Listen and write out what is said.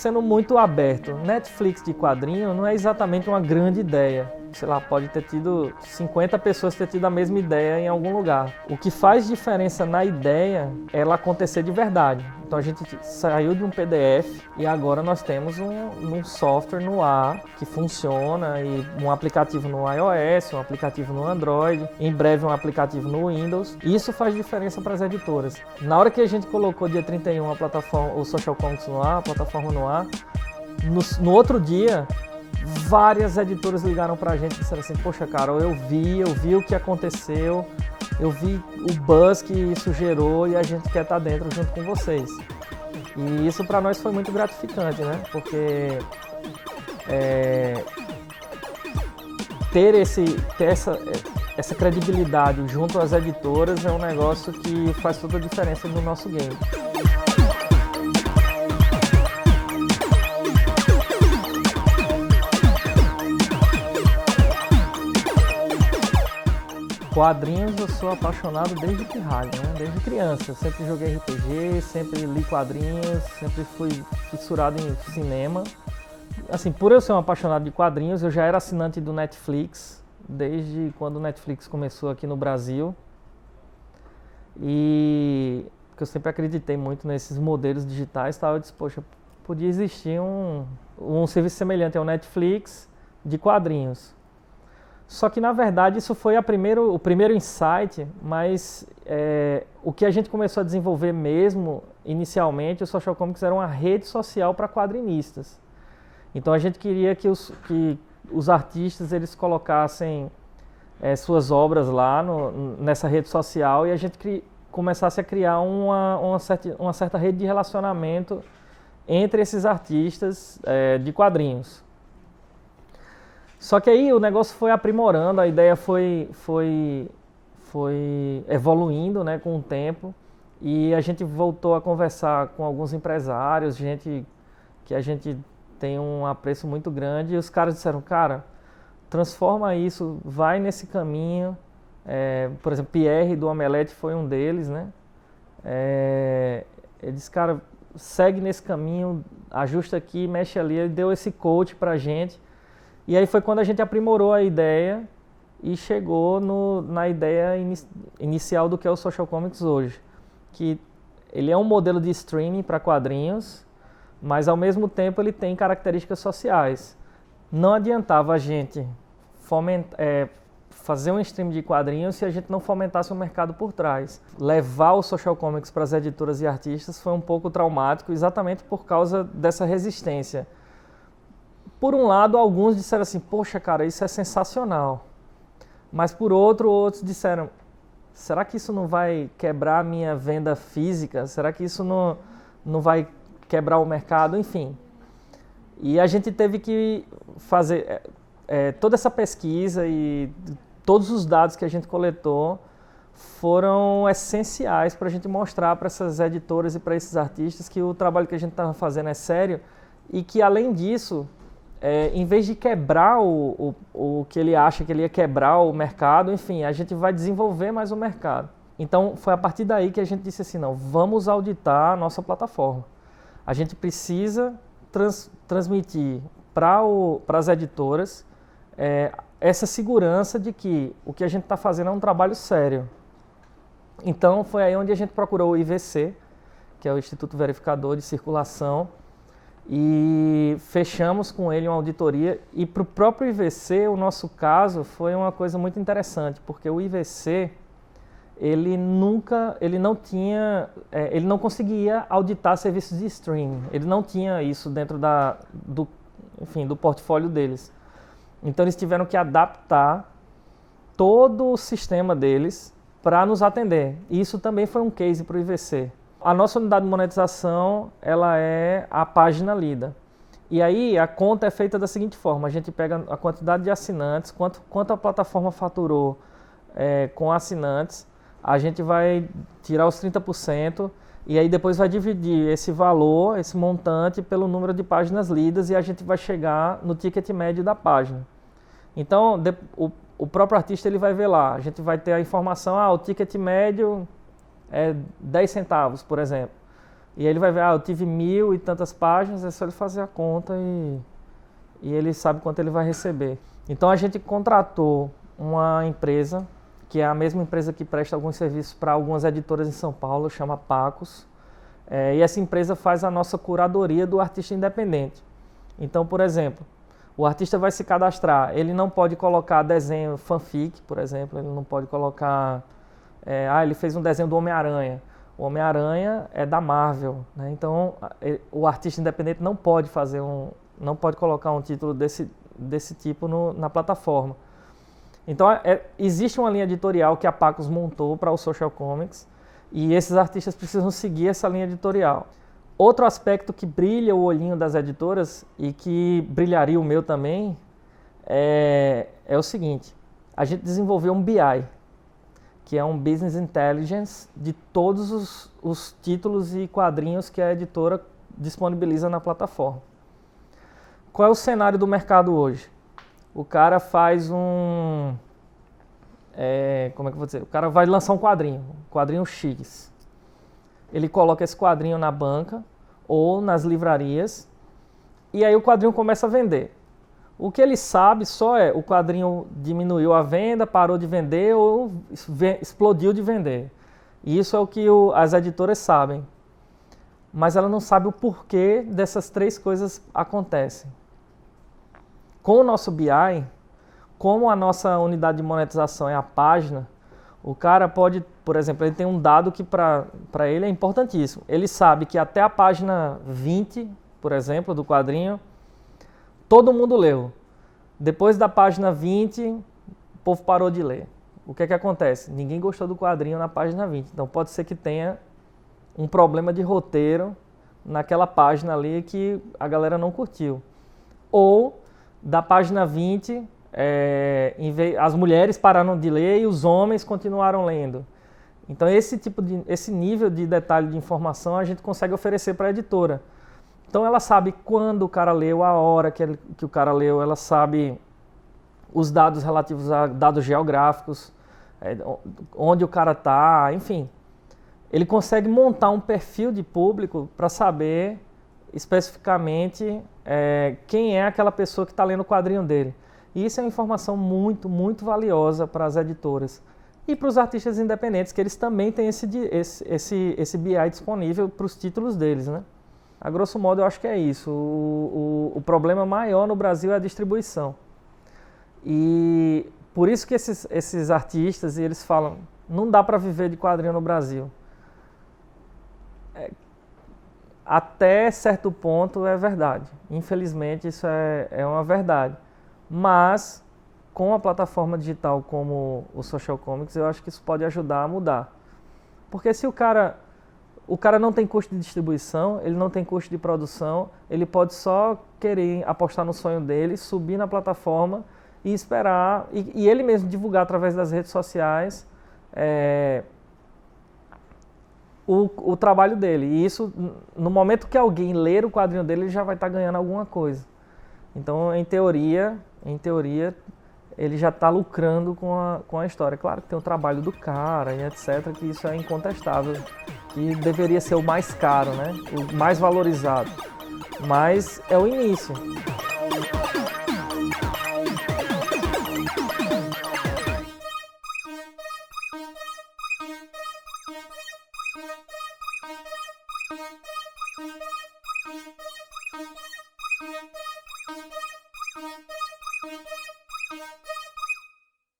sendo muito aberto. Netflix de quadrinho não é exatamente uma grande ideia. Sei lá, pode ter tido 50 pessoas ter tido a mesma ideia em algum lugar. O que faz diferença na ideia é ela acontecer de verdade. Então a gente saiu de um PDF e agora nós temos um software no ar que funciona, e um aplicativo no iOS, um aplicativo no Android, em breve um aplicativo no Windows. E isso faz diferença para as editoras. Na hora que a gente colocou dia 31 a plataforma, o Social Comics no ar, a plataforma no ar, no outro dia, várias editoras ligaram pra gente e disseram assim: poxa, cara, eu vi o que aconteceu, eu vi o buzz que isso gerou e a gente quer estar dentro junto com vocês. E isso pra nós foi muito gratificante, né? Porque ter essa credibilidade junto às editoras é um negócio que faz toda a diferença no nosso game. Quadrinhos eu sou apaixonado desde pirralho, né? Desde criança. Eu sempre joguei RPG, sempre li quadrinhos, sempre fui fissurado em cinema. Assim, por eu ser um apaixonado de quadrinhos, eu já era assinante do Netflix, desde quando o Netflix começou aqui no Brasil. E porque eu sempre acreditei muito nesses modelos digitais, tá? Eu disse, poxa, podia existir um serviço semelhante ao Netflix de quadrinhos. Só que, na verdade, isso foi o primeiro insight, mas o que a gente começou a desenvolver mesmo, inicialmente, o Social Comics era uma rede social para quadrinistas. Então, a gente queria que os artistas eles colocassem suas obras lá nessa rede social e a gente começasse a criar uma certa rede de relacionamento entre esses artistas de quadrinhos. Só que aí o negócio foi aprimorando, a ideia foi evoluindo, né, com o tempo, e a gente voltou a conversar com alguns empresários, gente que a gente tem um apreço muito grande, e os caras disseram, cara, transforma isso, vai nesse caminho. Por exemplo, Pierre do Omelete foi um deles, né? Ele disse, cara, segue nesse caminho, ajusta aqui, mexe ali, ele deu esse coach pra gente. E aí foi quando a gente aprimorou a ideia e chegou na ideia inicial do que é o Social Comics hoje. Que ele é um modelo de streaming para quadrinhos, mas ao mesmo tempo ele tem características sociais. Não adiantava a gente fazer um stream de quadrinhos se a gente não fomentasse o mercado por trás. Levar o Social Comics para as editoras e artistas foi um pouco traumático, exatamente por causa dessa resistência. Por um lado, alguns disseram assim, poxa, cara, isso é sensacional. Mas por outro, outros disseram, será que isso não vai quebrar a minha venda física? Será que isso não vai quebrar o mercado? Enfim. E a gente teve que fazer toda essa pesquisa, e todos os dados que a gente coletou foram essenciais para a gente mostrar para essas editoras e para esses artistas que o trabalho que a gente estava fazendo é sério e que, além disso, em vez de quebrar o que ele acha que ele ia quebrar o mercado, enfim, a gente vai desenvolver mais o mercado. Então, foi a partir daí que a gente disse assim, não, vamos auditar a nossa plataforma. A gente precisa transmitir para as editoras essa segurança de que o que a gente está fazendo é um trabalho sério. Então, foi aí onde a gente procurou o IVC, que é o Instituto Verificador de Circulação, e fechamos com ele uma auditoria. E para o próprio IVC, o nosso caso foi uma coisa muito interessante, porque o IVC ele não conseguia auditar serviços de streaming, ele não tinha isso dentro do portfólio deles. Então eles tiveram que adaptar todo o sistema deles para nos atender. E isso também foi um case para o IVC. A nossa unidade de monetização, ela é a página lida. E aí a conta é feita da seguinte forma, a gente pega a quantidade de assinantes, quanto a plataforma faturou com assinantes, a gente vai tirar os 30% e aí depois vai dividir esse valor, esse montante, pelo número de páginas lidas e a gente vai chegar no ticket médio da página. Então, o próprio artista ele vai ver lá, a gente vai ter a informação, o ticket médio é 10 centavos, por exemplo. E aí ele vai ver, eu tive 1000 e tantas páginas, é só ele fazer a conta e ele sabe quanto ele vai receber. Então a gente contratou uma empresa, que é a mesma empresa que presta alguns serviços para algumas editoras em São Paulo, chama Pacos. E essa empresa faz a nossa curadoria do artista independente. Então, por exemplo, o artista vai se cadastrar, ele não pode colocar desenho fanfic, por exemplo, ele não pode colocar... ele fez um desenho do Homem-Aranha. O Homem-Aranha é da Marvel, né? Então o artista independente não pode colocar um título desse tipo na plataforma. Então existe uma linha editorial que a Pacos montou para o Social Comics e esses artistas precisam seguir essa linha editorial. Outro aspecto que brilha o olhinho das editoras e que brilharia o meu também é o seguinte: a gente desenvolveu um BI, que é um Business Intelligence de todos os títulos e quadrinhos que a editora disponibiliza na plataforma. Qual é o cenário do mercado hoje? O cara faz como é que eu vou dizer? O cara vai lançar um quadrinho X. Ele coloca esse quadrinho na banca ou nas livrarias e aí o quadrinho começa a vender. O que ele sabe só o quadrinho diminuiu a venda, parou de vender ou explodiu de vender. E isso é o que as editoras sabem. Mas ela não sabe o porquê dessas três coisas acontecem. Com o nosso BI, como a nossa unidade de monetização é a página, o cara pode, por exemplo, ele tem um dado que para ele é importantíssimo. Ele sabe que até a página 20, por exemplo, do quadrinho, todo mundo leu. Depois da página 20, o povo parou de ler. O que é que acontece? Ninguém gostou do quadrinho na página 20. Então pode ser que tenha um problema de roteiro naquela página ali que a galera não curtiu. Ou da página 20, as mulheres pararam de ler e os homens continuaram lendo. Então esse nível de detalhe de informação a gente consegue oferecer para a editora. Então ela sabe quando o cara leu, a hora que o cara leu, ela sabe os dados relativos a dados geográficos, onde o cara está, enfim. Ele consegue montar um perfil de público para saber especificamente quem é aquela pessoa que está lendo o quadrinho dele. E isso é uma informação muito, muito valiosa para as editoras. E para os artistas independentes, que eles também têm esse BI disponível para os títulos deles, né? A grosso modo, eu acho que é isso. O problema maior no Brasil é a distribuição. E por isso que esses artistas, eles falam, não dá para viver de quadrinho no Brasil. Até certo ponto é verdade. Infelizmente, isso é uma verdade. Mas, com a plataforma digital como o Social Comics, eu acho que isso pode ajudar a mudar. Porque se o cara não tem custo de distribuição, ele não tem custo de produção, ele pode só querer apostar no sonho dele, subir na plataforma e esperar, e ele mesmo divulgar através das redes sociais o trabalho dele. E isso, no momento que alguém ler o quadrinho dele, ele já vai estar ganhando alguma coisa. Então, em teoria, ele já está lucrando com a história. Claro que tem o trabalho do cara e etc, que isso é incontestável, que deveria ser o mais caro, né? O mais valorizado. Mas é o início.